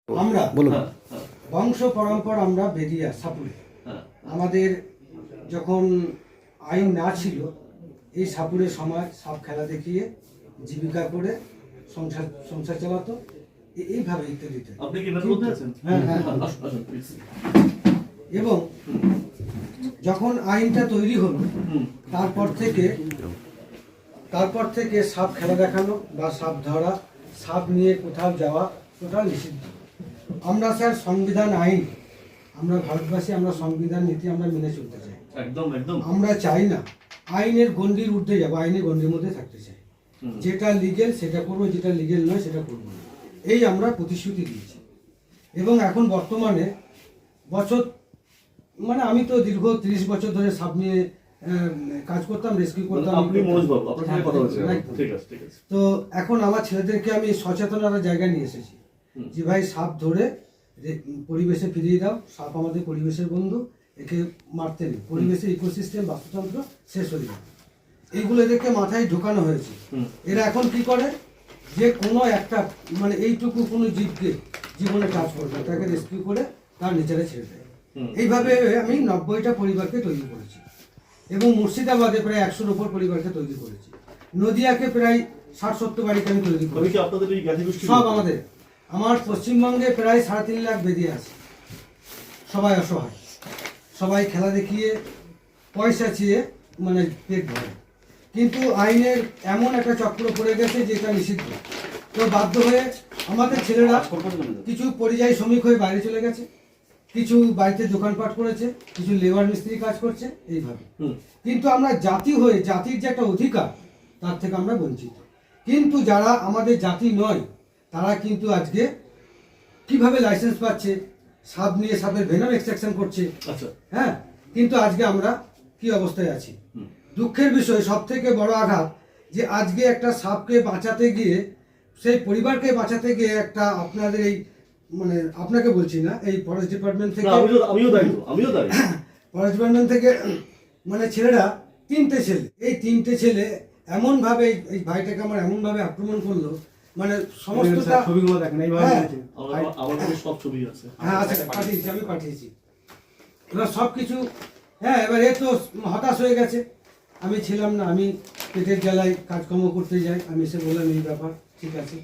আমরা বলুন। বংশ পরম্পরা আমরা বেরিয়ে সাপুরে আমাদের যখন আইন না ছিল এই সাপুরের সময় সাপ খেলা দেখিয়ে জীবিকা করে সংসার চালাতো এইভাবে ইত্যাদি ইত্যাদি। আপনি কি এটার মধ্যে আছেন? হ্যাঁ হ্যাঁ আসুন প্লিজ। এবং যখন আইনটা তৈরি হলো তারপর থেকে সাপ খেলা দেখানো বা সাপ ধরা, সাপ নিয়ে কোথাও যাওয়া টোটাল নিষিদ্ধ। আমরা স্যার সংবিধান আইন, আমরা ভারতবাসী, আমরা সংবিধান নীতি আমরা মেনে চলতে চাই। একদম একদম। আমরা চাই না আইনের গণ্ডির ঊর্ধ্বে যাবো, আইনের গণ্ডির মধ্যে থাকতে চাই। যেটা লিগেল সেটা করবো, যেটা লিগেল নয় সেটা করবো না, এই আমরা প্রতিশ্রুতি দিয়েছি। এবং এখন বর্তমানে আমি তো দীর্ঘ 30 বছর ধরে সাপ নিয়ে কাজ করতাম, রেস্কিউ করতাম। আপনি মনোজ বাবু, আপনার সাথে কথা হচ্ছে। ঠিক আছে ঠিক আছে। তো এখন আমার ছেলেদেরকে আমি সচেতনতার জায়গায় নিয়ে এসেছি যে ভাই সাপ ধরে পরিবেশে ফিরিয়ে দাও, সাপ আমাদের পরিবেশের বন্ধু, একে মারতে নেই, পরিবেশের ইকোসিস্টেম বাস্তুতন্ত্র শেষ হয়ে যাবে। এইগুলো এদেরকে মাথায় ঢোকানো হয়েছে। এরা এখন কি করে যে কোনো একটা এইটুকু কোনো জীবকে জীবনে কাজ করবে তাকে রেস্কিউ করে তার নেচারে ছেড়ে দেয়। এইভাবে আমি 90টা পরিবারকে তৈরি করেছি এবং মুর্শিদাবাদে প্রায় 100-র উপর পরিবারকে তৈরি করেছি। নদিয়াকে প্রায় 60-70 বাড়িকে আমি তৈরি করেছি। সব আমাদের, আমার পশ্চিমবঙ্গে প্রায় 3.5 লাখ বেরিয়ে আছে, সবাই অসহায়, সবাই খেলা দেখিয়ে পয়সা চেয়ে পেট ভরে। কিন্তু আইনের এমন একটা চক্র পড়ে গেছে যে এটা নিষিদ্ধ। তো বাধ্য হয়ে আমাদের ছেলেরা কিছু পরিযায়ী শ্রমিক হয়ে বাইরে চলে গেছে, কিছু বাড়িতে দোকানপাট করেছে, কিছু লেবার মিস্ত্রি কাজ করছে এইভাবে। কিন্তু আমরা জাতি হয়ে, জাতির যে একটা অধিকার তার থেকে আমরা বঞ্চিত। কিন্তু যারা আমাদের জাতি নয় তারা কিন্তু আজকে কিভাবে লাইসেন্স পাচ্ছে, সাপ নিয়ে সাপের ভেনম এক্সট্রাকশন করছে। হ্যাঁ, কিন্তু আজকে আমরা কি অবস্থায় আছি। দুঃখের বিষয়, সব থেকে বড় আঘাত যে আজকে একটা সাপকে বাঁচাতে গিয়ে, সেই পরিবারকে বাঁচাতে গিয়ে একটা আপনাদের এই আপনাকে বলছি না, এই ফরেস্ট ডিপার্টমেন্ট থেকে, ফরেস্ট ডিপার্টমেন্ট থেকে ছেলেরা 3টে ছেলে, এই 3টে ছেলে এমন ভাবে এই ভাইটাকে আমার এমন ভাবে আক্রমণ করলো, সমস্তটা ছবিগুলো দেখেন এইভাবে। আমার কাছে সব ছবি আছে। হ্যাঁ আচ্ছা, পাঠিয়েছি, আমি পাঠিয়েছি। এবার সবকিছু, হ্যাঁ, এবার এ তো হতাশ হয়ে গেছে। আমি ছিলাম না, আমি পেটের জ্বালায় কাজকর্ম করতে যাই, আমি এসে বললাম এই ব্যাপার, ঠিক আছে।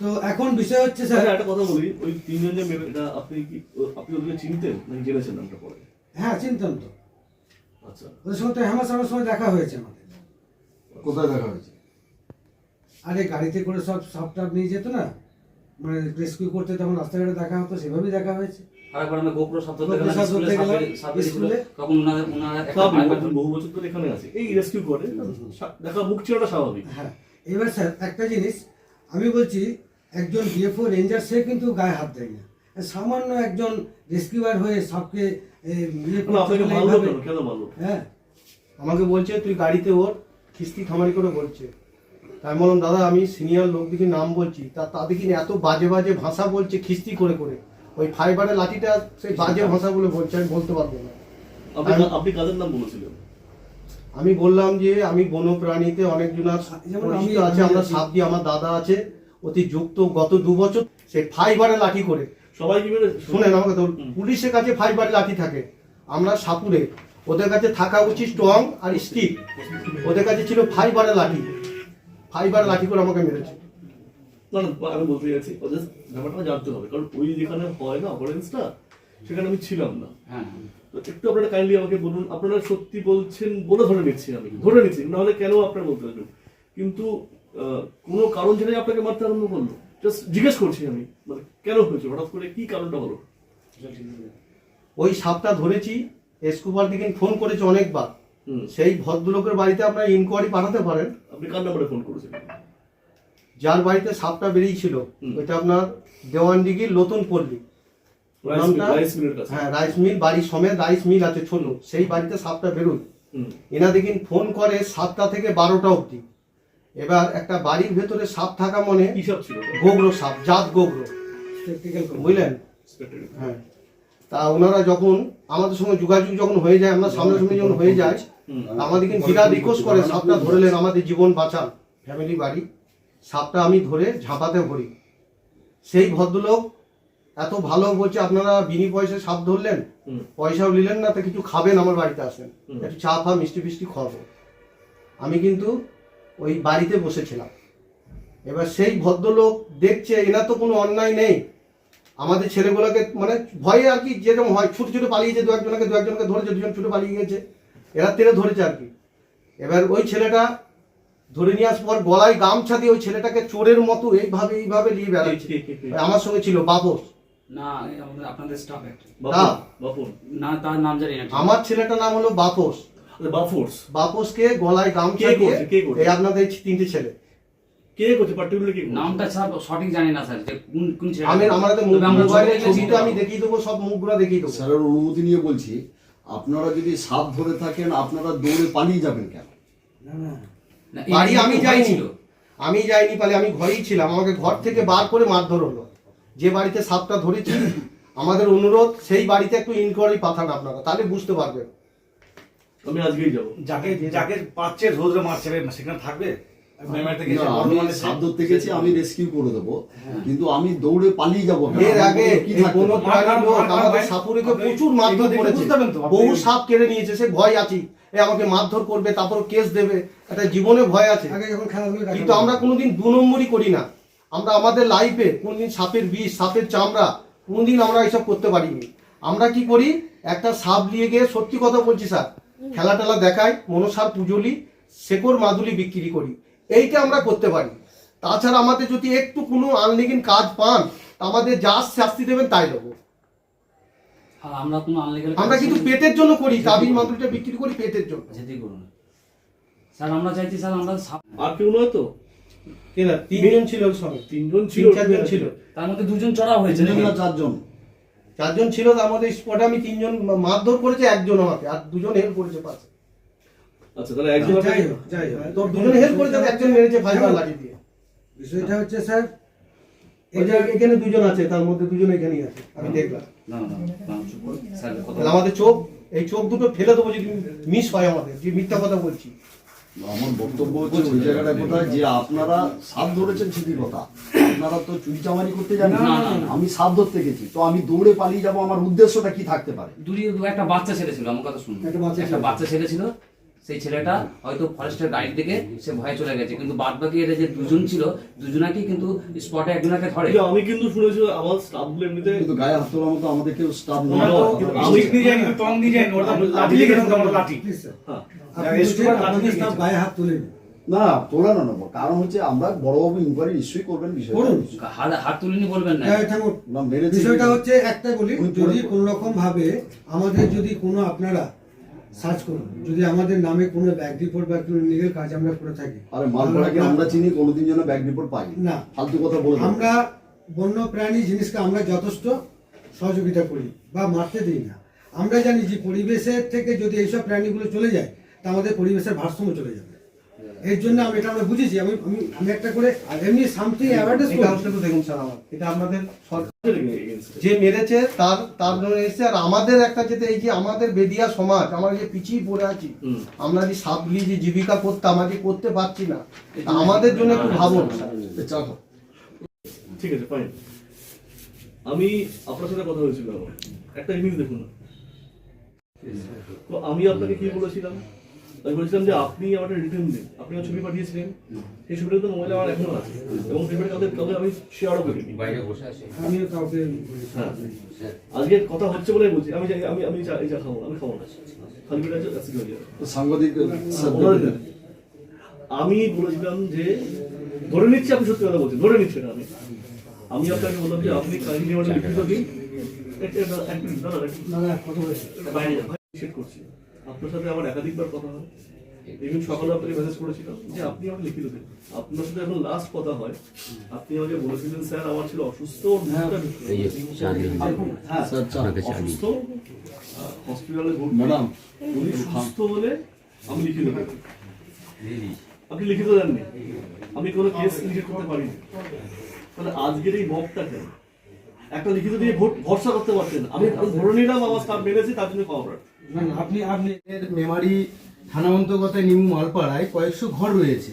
তো এখন বিষয় হচ্ছে স্যার, একটা কথা বলি, ওই 3জন যে এটা আপনি ওদেরকে চিনতেন নাকি জেনেছেন নামটা পরে? হ্যাঁ চিনতাম তো। আচ্ছা, ওদের সঙ্গে তো হেমাসানোর সময় দেখা হয়েছে আমাদের। কোথায় দেখা হয়েছে? আরে গাড়িতে করে সব সাপটাপ নিয়ে যেত না, রেস্কিউ করতে, তখন রাস্তাঘাটে দেখা হতো, সেভাবেই দেখা হয়েছে। বহু বছর ধরে এখানে আছে, এই রেস্কিউ করে দেখা, মুখ চিনাটা স্বাভাবিক। হ্যাঁ, এবার স্যার একটা জিনিস আমি বলছি, একজন ডিএফও রেঞ্জার সে কিন্তু গায়ে হাত দেয় না, সামান্য একজন রেস্কিউয়ার হয়ে সাপকে হ্যাঁ, আমাকে বলছে তুই গাড়িতে ওর, কিস্তি খামারি করে বলছে। তাই বললাম দাদা আমি সিনিয়র লোক দেখি নাম বলছি, তাদের কিনা এত বাজে বাজে ভাষা বলছে, খিস্তি করে করে ওই ফাইবারের লাঠিটা সেই বাজে ভাষাগুলো বলছে, আমি বলতে পারবো না। আপনি কাদের নাম বলেছিলেন? আমি বললাম যে আমি বন্যপ্রাণীতে অনেকজনের আছে, আমরা সাপ দিয়ে, আমার দাদা আছে অতি যুক্ত, গত 2 বছর সে ফাইবারের লাঠি করে সবাই কি শুনেন আমাকে, তো পুলিশের কাছে ফাইবারের লাঠি থাকে, আমরা সাপুরে ওদের কাছে থাকা উচিত স্ট্রং আর স্টিক, ওদের কাছে ছিল ফাইবারের লাঠি, ফাইবারের লাঠি করে আমাকে মেরেছে। না না, আমি বলতে যাচ্ছি ওদের ব্যাপারটা জানতে হবে, কারণ ওই যেখানে হয় না অপারেশনটা, সেখানে আমি ছিলাম না। তো একটু আপনারা কাইন্ডলি আমাকে বলুন, আপনারা সত্যি বলছেন বলে ধরে নিচ্ছি, আমি ধরে নিচ্ছি, নাহলে কেন আপনারা বলতে পারবেন, কিন্তু কোনো কারণ জেনে আপনাকে মারতে আরম্ভ করলো, জাস্ট জিজ্ঞেস করছি আমি, কেন হয়েছে, হঠাৎ করে কি কারণটা হলো? ওই সাপটা ধরেছি, স্কুবার দিকে ফোন করেছে অনেকবার, সেই ভদ্রলোকের বাড়িতে আপনারা ইনকোয়ারি পাঠাতে পারেন। আপনি কার নাম্বারে ফোন করেছেন? যার বাড়িতে সাপটা বেরিয়েছিল ওইটা আপনার দেওয়ানডিগির নতুন পল্লী, হ্যাঁ রাইস মিল বাড়ি সমেত রাইস মিল আছে ছোট, সেই বাড়িতে সাপটা বেরোয়। এনা দেখিন ফোন করে 7টা থেকে 12টা অবধি। এবার একটা বাড়ির ভেতরে সাপ থাকা মনে কি সাপ ছিল? গোগরো সাপ, জাত গোগরো, বুঝলেন? হ্যাঁ, তা ওনারা যখন আমাদের সঙ্গে যোগাযোগ যখন হয়ে যায়, আমরা সামনাসামনি যখন হয়ে যায়, আমাদেরকে বিরাট রিকোয়েস্ট করে সাপটা ধরলেন, আমাদের জীবন বাঁচান, ফ্যামিলি বাড়ি, সাপটা আমি ধরে ঝাঁপাতে ভরি। সেই ভদ্রলোক এত ভালো বলছে, আপনারা বিনি পয়সায় সাপ ধরলেন, পয়সাও নিলেন না, তা কিছু খাবেন, আমার বাড়িতে আসেন, একটু চা ফা মিষ্টি ফিষ্টি খাওয়াবো। আমি কিন্তু ওই বাড়িতে বসেছিলাম। এবার সেই ভদ্রলোক দেখছে এনার তো কোনো অন্যায় নেই, আমাদের ছেলেগুলোকে মানে ভয়ে আর কি, যেরকম হয় ছুটে ছুটে পালিয়েছে, দু একজনকে ধরেছে, দুজন ছুটে পালিয়ে গেছে, এরা তেরে ধরেছে আর কি। এবার ওই ছেলেটা ধরে নিয়ে আসার পর গলায় গামছা দিয়ে ওই ছেলেটাকে চোরের মতো এইভাবে নিয়ে বেড়াচ্ছে। আমার সঙ্গে ছিল বাপস, না আপনাদের স্টাফ বাপুর না, তার নাম জানি না। আমার ছেলেটার নাম হলো বাপস। বাফোর্স বাপসকে গলায় গামছা কে দিয়ে, করছে, কে করছে? এই আপনাদের এই 3টে ছেলে। কে করছে পার্টিকুলার, কে করছে? নামটা স্যার সঠিক জানি না স্যার, যে কোন কোন ছেলে। আমাদের তবে আমরা মোবাইলের ছবি ছবিটা আমি দেখিয়ে দেবো, সব মুখগুলো দেখিয়ে দেবো। স্যারের অনুমতি নিয়ে বলছি, আপনারা যদি সাপ ধরে থাকেন আপনারা দৌড়ে পালিয়ে যাবেন কেন? না না না, এই বাড়ি আমি ভয় যাইনি, ছিল। আমি যাইনি, পালে আমি ঘরেই ছিলাম, আমাকে ঘর থেকে বার করে মারধর হলো। যে বাড়িতে সাপটা ধরেছি, আমাদের অনুরোধ সেই বাড়িতে একটু ইনকোয়ারি পাঠান আপনারা, তাহলে বুঝতে পারবেন। আমি আজকেই যাবো। যাকে যাকে পাচ্ছে রোজ মারছে সেখানে থাকবে মেমারি থেকে না, আমি সাপ ধরতে গেছি, আমি রেস্কিউ করে দেবো, কিন্তু আমি দৌড়ে পালিয়ে যাবো কেন? এর আগে কি এই থাকতে কোনো পারে? প্রাণীর লোক আমাদের সাপুরেকে প্রচুর মারধর করেছে, বহু সাপ কেড়ে নিয়েছে, সে ভয় আছে, এ আমাকে মারধর করবে, তারপর কেস দেবে, একটা জীবনে ভয় আছে। আগে যখন খেলাধুলো কিন্তু আমরা কোনোদিন 2 নম্বরই করি না। আমরা আমাদের লাইফে কোনোদিন সাপের বিষ, সাপের চামড়া কোনোদিন আমরা এসব করতে পারিনি। আমরা কি করি, একটা সাপ নিয়ে গিয়ে, সত্যি কথা বলছি স্যার, খেলা টেলা দেখাই, মনসার পুজোলি, শেকড় মাদুলি বিক্রি করি, এইটা আমরা করতে পারি। তাছাড়া আমাদের যদি একটু কোনো আনলিগিন কাজ পান, তা আমাদের যা শাস্তি দেবেন তাই দেবো। আর আমরা কোনো আনলিগাল আমরা কিন্তু পেটের জন্য করি, তাবিজ মাদুলিটা বিক্রি করি পেটের জন্য। যেতেই করুন স্যার, আমরা চাইছি স্যার আমরা আর কেউ নয় তো? কেনা 3জন ছিল ওর সঙ্গে, 3জন ছিল, 3-4 ছিল, তার মধ্যে 2জন চড়া হয়েছে তিনজন নাকি? না 4জন? 4জন ছিল, তার মধ্যে স্পটে আমি 3জন মারধর করেছে, 1জন আমাকে, আর 2জন হেল্প করেছে পাশে। আচ্ছা, তাহলে একজন যাই হোক তোর 2জন হেল্প করেছে, 1জন মেরেছে ফাইবার লাঠি দিয়ে। বিষয়টা হচ্ছে স্যার, এখানে 2জন আছে, তার মধ্যে 2জন এখানেই আছে, আমি দেখলাম। না না না, চুপ করুন। স্যার কথা তাহলে আমাদের চোখ, এই চোখ দুটো ফেলে দেবো যদি মিস হয় আমাদের, যে মিথ্যা কথা বলছি। আমার বক্তব্য হচ্ছে ওই জায়গাটা কোথায়, যে আপনারা সাপ ধরেছেন সেটি কথা, আপনারা তো চুরি চামারি করতে জানেন না, না। না, না। আমি সাপ ধরতে গেছি, তো আমি দৌড়ে পালিয়ে যাবো, আমার উদ্দেশ্যটা কি থাকতে পারে? একটা বাচ্চা ছেলে ছিল, আমার কথা শুনুন। একটা বাচ্চা একটা বাচ্চা ছেলে ছিল, সেই ছেলেটা হয়তো ফরেস্টের গাইড দেখে সে ভয়ে চলে গেছে, কিন্তু বাদ বাকি এরা যে 2জন ছিল, 2জনাকে কিন্তু স্পটে একজনকে ধরে। আমি কিন্তু শুনেছি আমার স্টাফগুলো এমনিতে কিন্তু গায়ে হাত তোলার মতো আমাদের কেউ স্টাফ নেই। আমি দিয়ে যায়নি, টং দিয়ে যায়নি, ওরা লাঠি দিয়ে গেছে, আমরা লাঠি। প্লিজ স্যার, হ্যাঁ, আপনি বলছেন আপনাদের স্টাফ গায়ে হাত তোলেনি, না তোলা না নেবো, কারণ হচ্ছে আমরা বড়বাবু ইনকোয়ারি নিশ্চয়ই করবেন বিষয়টা। করুন। হাত তুলিনি বলবেন না। থাকুন। না, মেরেছি। বিষয়টা হচ্ছে একটা বলি, উনি যদি পরে- কোনো রকম ভাবে আমাদের যদি কোনো আপনারা সার্চ করুন, যদি আমাদের নামে কোনো ব্যাক রিপোর্ট বা কোনো লিগেল কাজ আমরা করে থাকি, আরে মালপড়াকে আমরা চিনি, কোনোদিন যেন ব্যাক রিপোর্ট পাই না। ফালতু কথা বলবো। আমরা বন্য প্রাণী জিনিসকে আমরা যথেষ্ট সহযোগিতা করি বা মারতে দিই না। আমরা জানি যে পরিবেশের থেকে যদি এইসব প্রাণীগুলো চলে যায়, তা আমাদের পরিবেশের ভারসাম্য চলে যাবে। এর জন্য এটা আমরা বুঝেছি। আমি একটা করে এমনি সামথিং অ্যাওয়ারনেস এই করি। কাগজটা তো দেখুন স্যার, আমার এটা আপনাদের সরকার against it। যে মেরেছে তার জন্য এসেছে। আর আমাদের একটা যেতে, এই যে আমাদের বেদিয়া সমাজ, আমরা যে পিছিয়ে পড়ে আছি, আমরা যে সাপলি যে জীবিকা করতাম, আজকে করতে পারছি না, তা আমাদের জন্য একটু ভাবুন। চা খাও। ঠিক আছে, ফাইন। আমি আপনার সাথে কথা হয়েছিল, একটা জিনিস দেখুন না। তো আমি আপনাকে কি বলেছিলাম, আমি বলেছিলাম যে আপনি আমাকে রিটার্ন দিন। আপনি আমার ছবি পাঠিয়েছিলেন, সেই ছবিটা তো মোবাইলে আমার এখনো আছে, এবং ছবিটা কাউকে আমি শেয়ারও করিনি। বাইরে বসে আছে। আমিও কাউকে হ্যাঁ, আজকে কথা হচ্ছে বলে বলছি। আমি এই চা খাবো, আমি খাবো না, খালি পেটে আছে, অ্যাসিড হয়ে যাবে। তো সাংবাদিক স্যার ওনার দেখবেন। আমি বলেছিলাম যে ধরে নিচ্ছি আপনি সত্যি কথা বলছেন, ধরে নিচ্ছি না আমি আপনাকে বললাম যে আপনি কাহিনী আমাকে লিখিত দিন। না না কত বলেছে বাইরে সেট করছি, আপনার সাথে আমার একাধিকবার কথা হয়। ইভিন সকালে আপনাকে মেসেজ করেছিলাম যে আপনি আমাকে লিখিত দিন। আপনার সাথে এখন লাস্ট কথা হয়, আপনি আমাকে বলেছিলেন স্যার আমার ছিল অসুস্থ, স্যার চা। অসুস্থ, হসপিটালে ম্যাডাম, উনি সুস্থ হলে আমি লিখিত দেব। আপনি লিখিত দেননি, আমি কোনো কেস ইনিশিয়েট করতে পারিনি। তাহলে আজকের এই ভোটটা কেন? একটা লিখিত দিয়ে ভোট ভরসা করতে পারতেন। আমি ধরে নিলাম আমার স্টাফ মেরেছি, তার জন্য খবর। না না আপনি মেমারি থানা অন্তর্গত নিমু মালপাড়ায় কয়েকশো ঘর রয়েছে।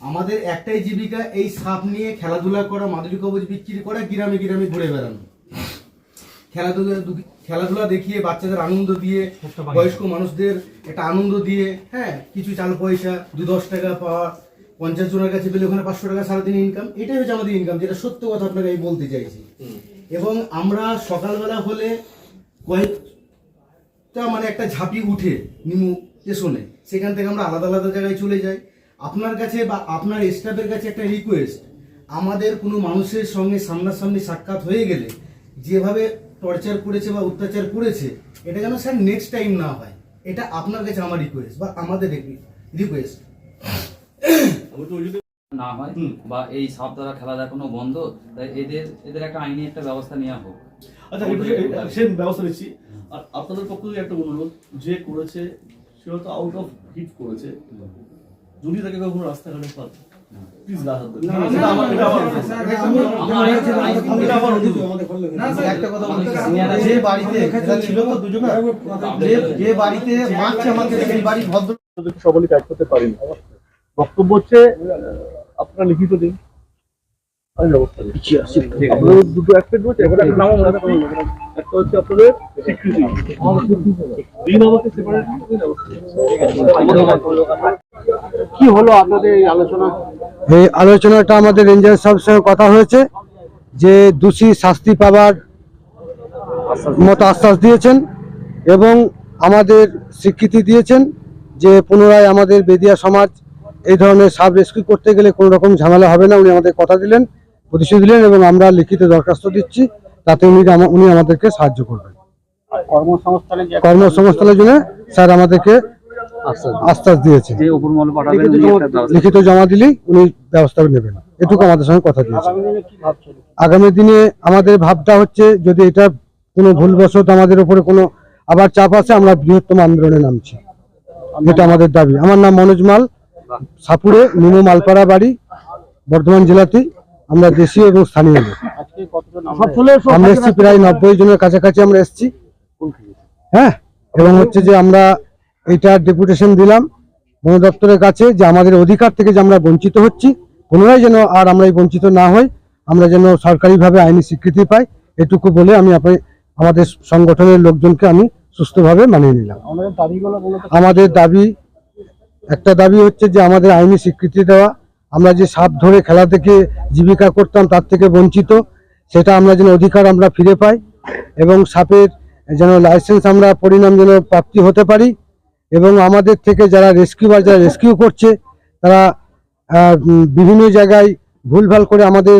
আমাদের একটাই জীবিকা এই সাপ নিয়ে খেলাধুলা করা, মাদুলি কবচ বিক্রি করা, গ্রামে গ্রামে ঘুরে বেড়ানো। খেলাধুলা দেখিয়ে বাচ্চাদের আনন্দ দিয়ে, বয়স্ক মানুষদের একটা আনন্দ দিয়ে, হ্যাঁ, কিছু চাল পয়সা 2-10 টাকা পাওয়া, 50 জনের কাছে পেলে ওখানে 500 টাকা সারাদিন ইনকাম, এটাই হচ্ছে আমাদের ইনকাম, যেটা সত্য কথা আপনাকে আমি বলতে চাইছি। এবং আমরা সকালবেলা হলে কয়েকটা মানে একটা ঝাঁপি উঠে নিমু স্টেশনে, সেখান থেকে আমরা আলাদা আলাদা জায়গায় চলে যাই। আপনার কাছে বা আপনার স্টাফের কাছে একটা রিকোয়েস্ট, আমাদের কোনো মানুষের সঙ্গে সামনাসামনি সাক্ষাৎ হয়ে গেলে যেভাবে টর্চার করেছে বা অত্যাচার করেছে, এটা যেন স্যার নেক্সট টাইম না হয়, এটা আপনার কাছে আমার রিকোয়েস্ট বা আমাদের রিকোয়েস্ট। আমি তো ওই জন্য না হয় বা এই সাপ দ্বারা খেলা দেখানো বন্ধ, তাই এদের একটা আইনি একটা ব্যবস্থা নেওয়া হোক। আচ্ছা সে ব্যবস্থা নিচ্ছি। আর আপনাদের পক্ষ থেকে একটা অনুরোধ, যে করেছে সে হয়তো আউট অফ হিট করেছে, যদি তাকে কখনো রাস্তাঘাটে পান প্লিজ না হাত দেবেন। একটা কথা বলতে চাই, যে বাড়িতে এরা ছিল তো দুজনে, যে বাড়িতে মারছে আমাকে, সেই বাড়ি ভদ্র সকলে কাজ করতে পারেন। বক্তব্য হচ্ছে আপনারা লিখিত দিন, আমি ব্যবস্থা নিচ্ছি। আপনাদের দুটো অ্যাসপেক্ট রয়েছে, একটা নাম একটা হচ্ছে আপনাদের স্বীকৃতি দিন, আমাকে সেপারেট কি হলো আপনাদের এই আলোচনা? এই আলোচনাটা আমাদের রেঞ্জার সাহেবের সঙ্গে কথা হয়েছে, যে দোষী শাস্তি পাবার মতো আশ্বাস দিয়েছেন এবং আমাদের স্বীকৃতি দিয়েছেন যে পুনরায় আমাদের বেদিয়া সমাজ এই ধরনের সাব রেস্কিউ করতে গেলে কোনো রকম ঝামেলা হবে না। উনি আমাদের কথা দিলেন, প্রতিশ্রুতি দিলেন এবং আমরা লিখিত দরখাস্ত দিচ্ছি, তাতে উনি আমাদেরকে সাহায্য করবেন। কর্মসংস্থানের জন্য স্যার আমাদেরকে আশ্বাস দিয়েছে, লিখিত জমা দিলেই উনি ব্যবস্থা নেবেন, এটুকু আমাদের সঙ্গে কথা দিয়েছে। আগামী দিনে আমাদের ভাবটা হচ্ছে, যদি এটা কোনো ভুলবশত আমাদের উপরে কোনো আবার চাপ আসে, আমরা বৃহত্তম আন্দোলনে নামছি, এটা আমাদের দাবি। আমার নাম মনোজ মাল, সাপুরে নিমু মালপাড়া বাড়ি, বর্ধমান জেলাতেই। আমরা দেশীয় এবং স্থানীয় লোক। আমরা এসছি প্রায় 90 জনের কাছাকাছি আমরা এসছি, হ্যাঁ। এবং হচ্ছে যে আমরা এটা ডেপুটেশন দিলাম বন দপ্তরের কাছে, যে আমাদের অধিকার থেকে যে আমরা বঞ্চিত হচ্ছি, পুনরায় যেন আর আমরা এই বঞ্চিত না হই, আমরা যেন সরকারিভাবে আইনি স্বীকৃতি পাই, এটুকু বলে আমি আমাদের সংগঠনের লোকজনকে আমি সুস্থভাবে মানিয়ে নিলাম। আমাদের দাবি, একটা দাবি হচ্ছে যে আমাদের আইনি স্বীকৃতি দেওয়া, আমরা যে সাপ ধরে খেলা থেকে জীবিকা করতাম তার থেকে বঞ্চিত, সেটা আমরা যেন অধিকার আমরা ফিরে পাই এবং সাপের যেন লাইসেন্স আমরা পরিণাম যেন প্রাপ্তি হতে পারি। এবং আমাদের থেকে যারা রেস্কিউ করছে, তারা বিভিন্ন জায়গায় ভুলভাল করে আমাদের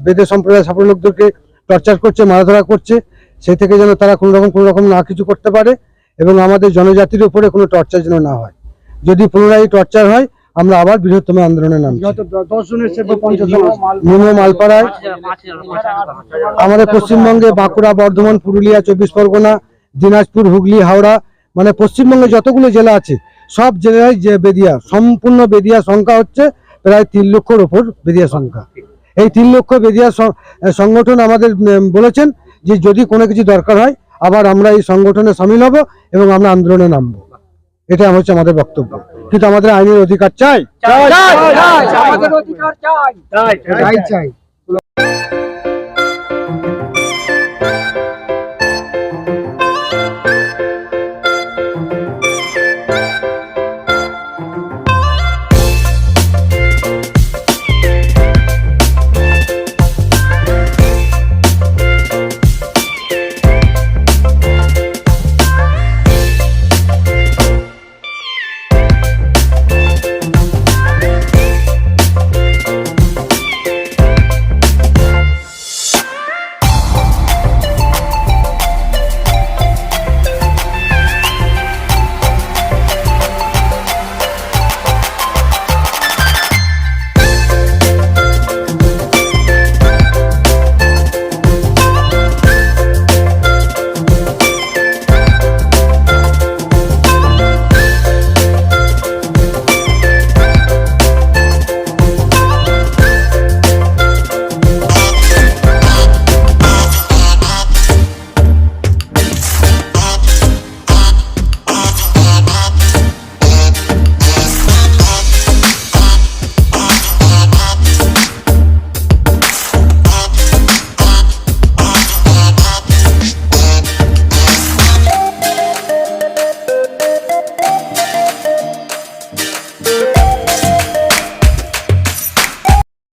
বেদে সম্প্রদায় সাপের লোকদেরকে টর্চার করছে, মারাধরা করছে, সেই থেকে যেন তারা কোনো রকম না কিছু করতে পারে এবং আমাদের জনজাতির উপরে কোনো টর্চার যেন না হয়। যদি পুনরায় টর্চার হয়, আমরা আবার বৃহত্তম আন্দোলনে নামছি। নিমু মালপাড়ায়, আমাদের পশ্চিমবঙ্গে বাঁকুড়া, বর্ধমান, পুরুলিয়া, 24 পরগনা, দিনাজপুর, হুগলি, হাওড়া, মানে পশ্চিমবঙ্গে যতগুলো জেলা আছে সব জেলায় যে বেদিয়া, সম্পূর্ণ বেদিয়া সংখ্যা হচ্ছে প্রায় 3 লক্ষর ওপর বেদিয়া সংখ্যা। এই 3 লক্ষ বেদিয়া সংগঠন আমাদের বলেছেন যে যদি কোনো কিছু দরকার হয় আবার আমরা এই সংগঠনে সামিল হব এবং আমরা আন্দোলনে নামবো, এটা হচ্ছে আমাদের বক্তব্য। কিন্তু আমাদের আইনের অধিকার চাই, চাই।